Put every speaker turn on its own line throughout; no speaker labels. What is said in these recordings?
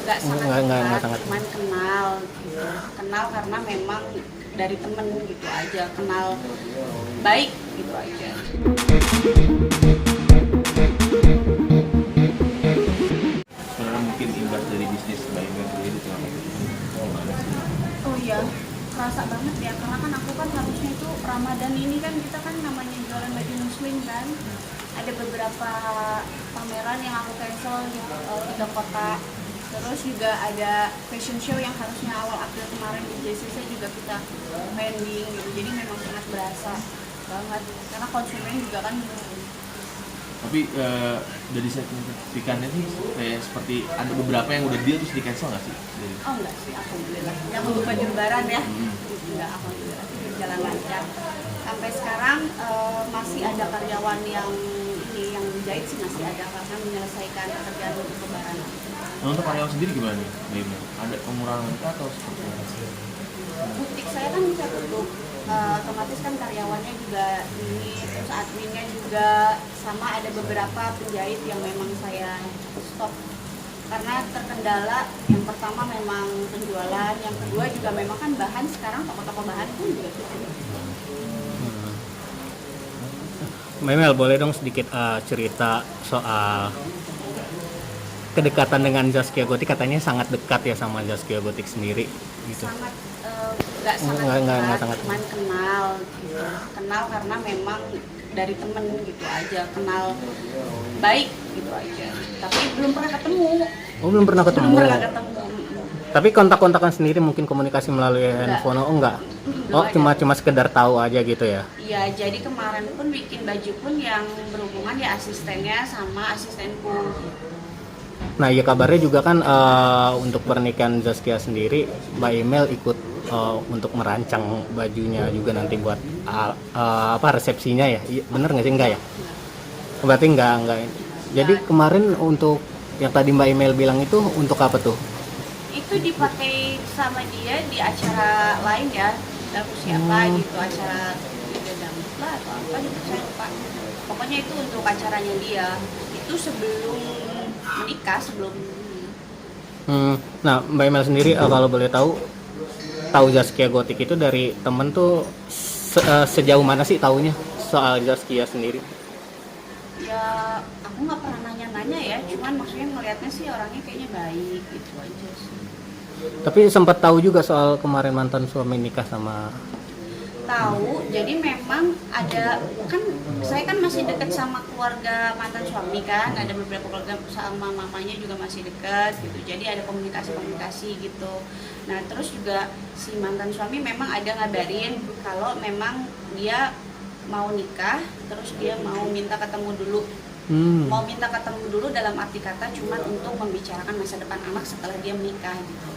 nggak sangat
nggak
dekat,
sangat.
cuman kenal gitu. Kenal karena memang dari temen gitu aja, kenal baik gitu aja.
Sebenarnya mungkin imbas dari bisnis Mbak Email sendiri itu apa? Gimana sih?
Oh iya, kerasa banget ya, karena kan aku kan harusnya itu Ramadan ini kan kita kan namanya jualan baju muslim kan. Ada beberapa pameran yang aku cancel di 3 kota. Terus juga ada fashion show yang harusnya awal April kemarin di JCC juga kita pending gitu. Jadi memang sangat berasa banget karena konsumen juga kan.
Tapi dari signifikannya sih kayak seperti ada beberapa yang udah deal terus di cancel nggak sih?
Oh enggak sih, alhamdulillah. Yang untuk baju lebaran ya. Enggak, alhamdulillah sih berjalan lancar. Sampai sekarang masih ada karyawan yang ini yang jahit sih masih ada karena menyelesaikan pekerjaan untuk lebaran.
Nah, untuk karyawan sendiri gimana nih Mbak Email? Ada pengurangan atau seperti apa?
Butik saya kan bisa tutup, otomatis kan karyawannya juga ini, terus adminnya juga sama, ada beberapa penjahit yang memang saya stop karena terkendala. Yang pertama memang penjualan, yang kedua juga memang kan bahan sekarang toko-toko bahan pun juga tutup.
Mbak Emel, boleh dong sedikit cerita soal kedekatan dengan Zaskia Gotik? Katanya sangat dekat ya sama Zaskia Gotik sendiri gitu.
Sangat nggak sangat
Nggak
dekat,
sangat.
cuman kenal gitu. Kenal karena memang dari temen gitu aja, kenal baik gitu aja, tapi belum pernah ketemu.
Oh, belum pernah ketemu.
Belum pernah ketemu.
Tapi kontak-kontakan sendiri mungkin komunikasi melalui handphone? Oh enggak. Oh, cuma sekedar tahu aja gitu ya.
Iya, jadi kemarin pun bikin baju pun yang berhubungan ya asistennya sama asistenku.
Nah, ya kabarnya juga kan untuk pernikahan Zaskia sendiri, Mbak Email ikut untuk merancang bajunya juga nanti buat resepsinya ya. Bener nggak sih? Enggak ya? Berarti enggak. Jadi kemarin untuk yang tadi Mbak Email bilang itu untuk apa tuh?
Itu dipakai sama dia di acara lain ya, aku siapa gitu, acara dangdut lah atau apa gitu, saya lupa. Pokoknya itu untuk acaranya dia, itu sebelum menikah, sebelum
Nah, Mbak Email sendiri kalau boleh tahu Zaskia Gotik itu dari temen tuh sejauh mana sih taunya soal Zaskia sendiri?
ya aku nggak pernah nanya-nanya ya, cuman maksudnya ngelihatnya sih orangnya kayaknya baik gitu aja sih.
Tapi sempat tahu juga soal kemarin mantan suami nikah sama.
Tahu, jadi memang ada kan, saya kan masih dekat sama keluarga mantan suami kan, ada beberapa keluarga sama mamanya juga masih dekat gitu, jadi ada komunikasi gitu. Nah terus juga si mantan suami memang ada ngabarin kalau memang dia mau nikah, terus dia mau minta ketemu dulu. Mau minta ketemu dulu dalam arti kata cuman untuk membicarakan masa depan anak setelah dia menikah gitu.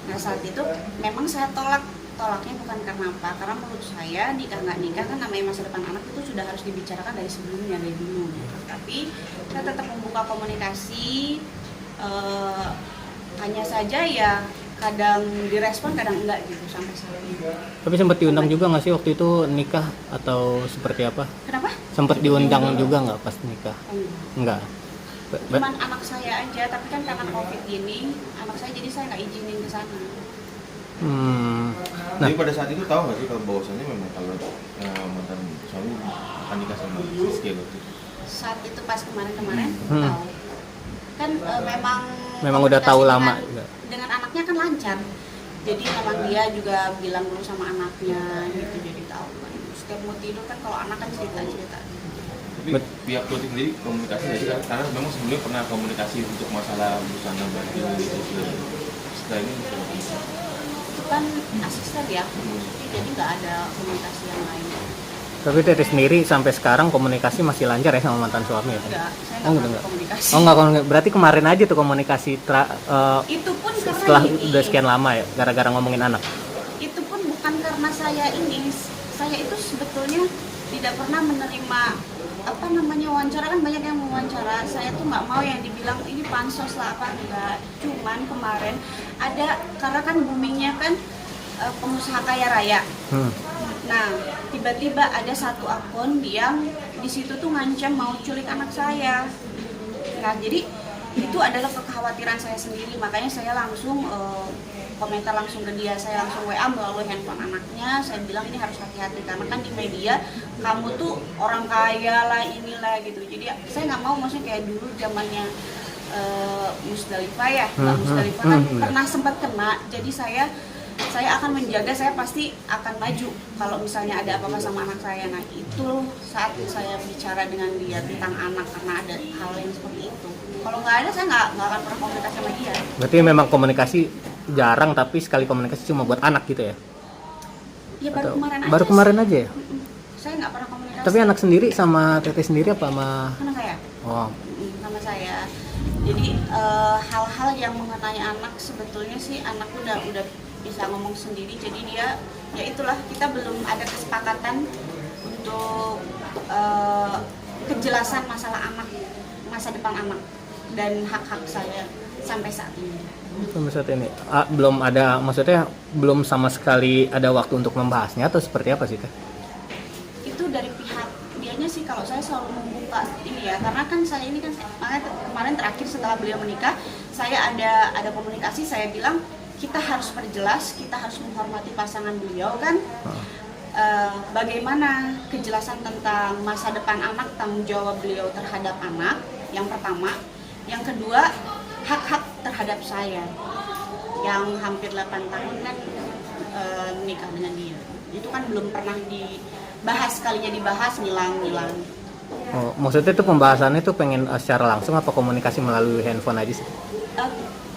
Nah saat itu memang saya tolaknya bukan karena apa, karena menurut saya nikah nggak nikah kan namanya masa depan anak itu sudah harus dibicarakan dari sebelumnya, dari dulu gitu. Tapi saya tetap membuka komunikasi, hanya saja ya kadang direspon kadang enggak gitu sampai saat ini.
Tapi sempat diundang juga nggak sih waktu itu nikah atau seperti apa?
Kenapa?
Sempat diundang juga nggak pas nikah? Enggak.
Cuman anak saya aja, tapi kan karena COVID gini, anak saya jadi saya nggak izinin ke sana.
Nah,
Jadi pada saat itu tahu nggak sih kalau bahwasannya memang kalau mantan suami akan nikah sama Zaskia Gotik?
Saat itu pas kemarin-kemarin tahu. Kan
memang udah tahu
komunikasi
lama
dengan,
juga.
dengan anaknya kan lancar. Jadi memang dia juga bilang dulu sama anaknya gitu, jadi tahu kan. Setiap mau tidur kan kalau anak kan cerita-cerita.
Tapi pihak Gotik sendiri komunikasi nggak sih? Karena memang sebelumnya pernah komunikasi untuk masalah busana baju gitu. Setelah ini
Itu kan asisten ya, jadi nggak ada komunikasi yang lain.
Tapi dari sendiri sampai sekarang komunikasi masih lancar ya sama mantan suami ya?
Enggak, saya
Oh,
nggak
enggak.
komunikasi.
Oh enggak, berarti kemarin aja tuh komunikasi
Itu pun karena
setelah
ini.
udah sekian lama ya, gara-gara ngomongin anak.
Itu pun bukan karena saya itu sebetulnya tidak pernah menerima wawancara, kan banyak yang mewawancara saya tuh nggak mau yang dibilang ini pansos lah apa enggak. Cuman kemarin ada, karena kan boomingnya kan pengusaha kaya raya. Nah tiba-tiba ada satu akun yang di situ tuh ngancam mau culik anak saya. Nah jadi itu adalah kekhawatiran saya sendiri, makanya saya langsung komentar langsung ke dia, saya langsung WA melalui handphone anaknya, saya bilang ini harus hati-hati karena kan di media kamu tuh orang kaya lah inilah gitu. Jadi saya nggak mau, maksudnya kayak dulu zamannya Musdalifah ya, Mbak Musdalifah kan pernah sempat kena, jadi saya akan menjaga, saya pasti akan maju kalau misalnya ada apa-apa sama anak saya. Nah itu saat saya bicara dengan dia tentang anak karena ada hal yang seperti itu. Kalau nggak ada, saya nggak akan pernah komunikasi sama dia.
Berarti memang komunikasi jarang, tapi sekali komunikasi cuma buat anak gitu ya?
Ya baru kemarin aja.
Baru kemarin aja ya?
Saya nggak pernah komunikasi.
Tapi anak sendiri sama teteh sendiri apa sama?
Anak saya.
Oh.
Sama saya. Jadi hal-hal yang mengenai anak sebetulnya sih anak udah bisa ngomong sendiri. Jadi dia ya itulah, kita belum ada kesepakatan untuk kejelasan masalah anak, masa depan anak dan hak-hak saya sampai saat ini.
Sampai saat ini belum ada, maksudnya belum sama sekali ada waktu untuk membahasnya atau seperti apa sih Teh?
Itu dari pihak dianya sih, kalau saya selalu membuka ini ya, karena kan saya ini kan makanya kemarin terakhir setelah beliau menikah, saya ada komunikasi, saya bilang kita harus perjelas, kita harus menghormati pasangan beliau kan. Bagaimana kejelasan tentang masa depan anak, tanggung jawab beliau terhadap anak, yang pertama. Yang kedua, hak-hak terhadap saya yang hampir 8 tahun kan menikah dengan dia. Itu kan belum pernah dibahas, sekalinya dibahas ngilang.
Oh, maksudnya itu pembahasannya tuh pengen secara langsung apa komunikasi melalui handphone aja sih?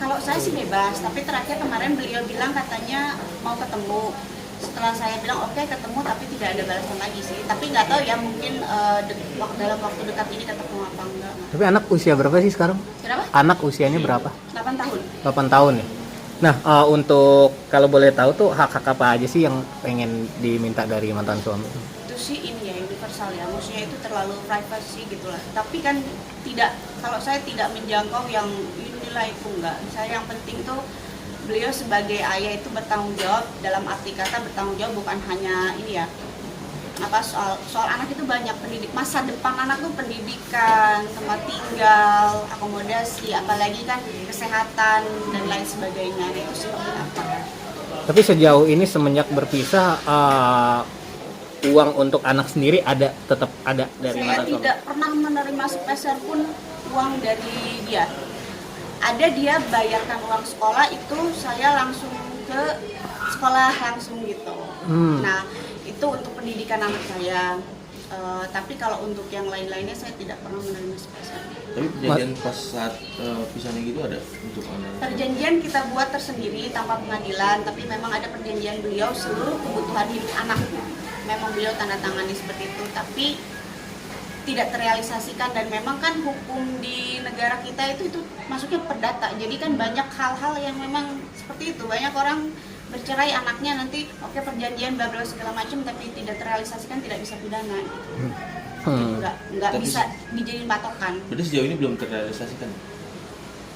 Kalau saya sih bebas, tapi terakhir kemarin beliau bilang katanya mau ketemu. Setelah saya bilang oke, ketemu, tapi tidak ada balasan lagi sih. Tapi nggak tahu ya, mungkin dalam waktu dekat ini ketemu apa enggak.
Tapi anak usia berapa sih sekarang?
Kenapa?
Anak usianya berapa?
8 tahun.
8 tahun ya? Nah, untuk kalau boleh tahu tuh hak-hak apa aja sih yang pengen diminta dari mantan suami?
Itu sih ini ya, universal ya, maksudnya itu terlalu privacy gitulah. Tapi kan tidak, kalau saya tidak menjangkau yang inilah itu enggak. Saya yang penting tuh beliau sebagai ayah itu bertanggung jawab, dalam arti kata bertanggung jawab bukan hanya ini ya, apa soal anak itu banyak, masa depan anak tuh pendidikan, tempat tinggal, akomodasi, apalagi kan kesehatan dan lain sebagainya. Nah, itu seperti apa ya?
Tapi sejauh ini semenjak berpisah uang untuk anak sendiri tetap ada dari
Saya
mantan suami?
tidak pernah menerima sepeser pun uang dari dia. Ada dia bayarkan uang sekolah, itu saya langsung ke sekolah langsung gitu. Nah itu untuk pendidikan anak saya. Tapi kalau untuk yang lain-lainnya saya tidak pernah menerima sepeser.
Tapi perjanjian pas saat pisahnya gitu ada untuk anak?
Perjanjian kita buat tersendiri tanpa pengadilan, tapi memang ada perjanjian beliau seluruh kebutuhan hidup anak. Memang beliau tanda tangani seperti itu, tapi tidak terrealisasikan. Dan memang kan hukum di negara kita itu masuknya perdata, jadi kan banyak hal-hal yang memang seperti itu. Banyak orang bercerai anaknya nanti oke perjanjian bla bla segala macam, tapi tidak terrealisasikan, tidak bisa pidana gitu. Nggak
Tapi
bisa dijadiin patokan.
Berarti sejauh ini belum terrealisasikan?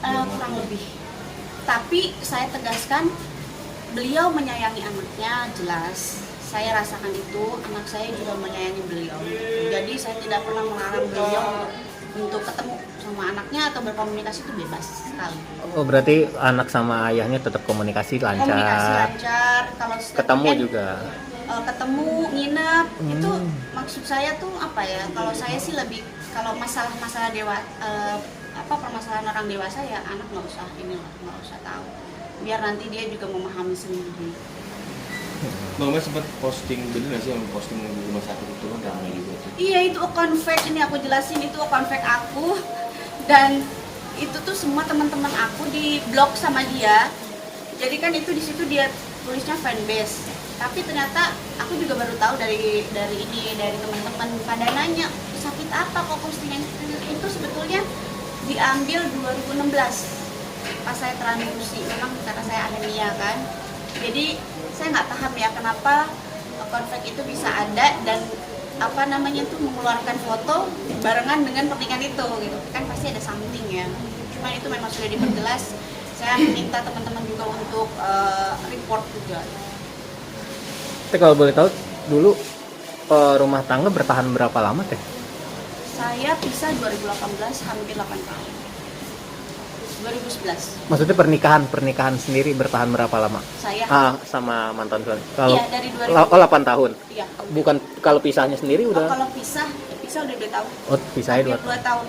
Kurang lebih. Tapi saya tegaskan, beliau menyayangi anaknya jelas. Saya rasakan itu, anak saya juga menyayangi beliau. Jadi saya tidak pernah melarang beliau untuk ketemu sama anaknya atau berkomunikasi, itu bebas sekali.
Oh, berarti anak sama ayahnya tetap komunikasi lancar?
Komunikasi lancar, kalau
Ketemu juga?
Ketemu, nginep, itu maksud saya tuh apa ya, kalau saya sih lebih, kalau masalah-masalah permasalahan orang dewasa ya anak nggak usah tahu. Biar nanti dia juga memahami sendiri.
Bang Mas sempat posting, bener nggak sih yang posting di rumah sakit itu kan ramai juga tuh?
Iya, itu account fake, ini aku jelasin, itu account fake aku. Dan itu tuh semua teman-teman aku di blok sama dia. Jadi kan itu di situ dia tulisnya fanbase. Tapi ternyata aku juga baru tahu dari teman-teman pada nanya, sakit apa kok postingan itu sebetulnya diambil 2016 pas saya transfusi, memang karena saya anemia kan. Jadi saya nggak paham ya kenapa konflik itu bisa ada dan mengeluarkan foto barengan dengan pernikahan itu gitu. Kan pasti ada something ya. Cuma itu memang sudah diperjelas. Saya minta teman-teman juga untuk report juga.
Tapi kalau boleh tahu dulu rumah tangga bertahan berapa lama Teh?
Saya pisah 2018, hampir 8 tahun. 2011.
Maksudnya pernikahan sendiri bertahan berapa lama?
Saya
Sama mantan suami. Kalau
iya dari 2000.
8 tahun.
Iya.
Bukan kalau pisahnya sendiri
Oh,
udah.
kalau pisah udah 2 tahun.
Oh, pisahnya 2
Hampir 2 tahun.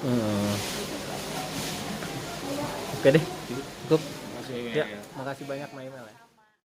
Hmm. Oke deh. Cukup.
Masih
Ya, makasih banyak Mbak Imel ya.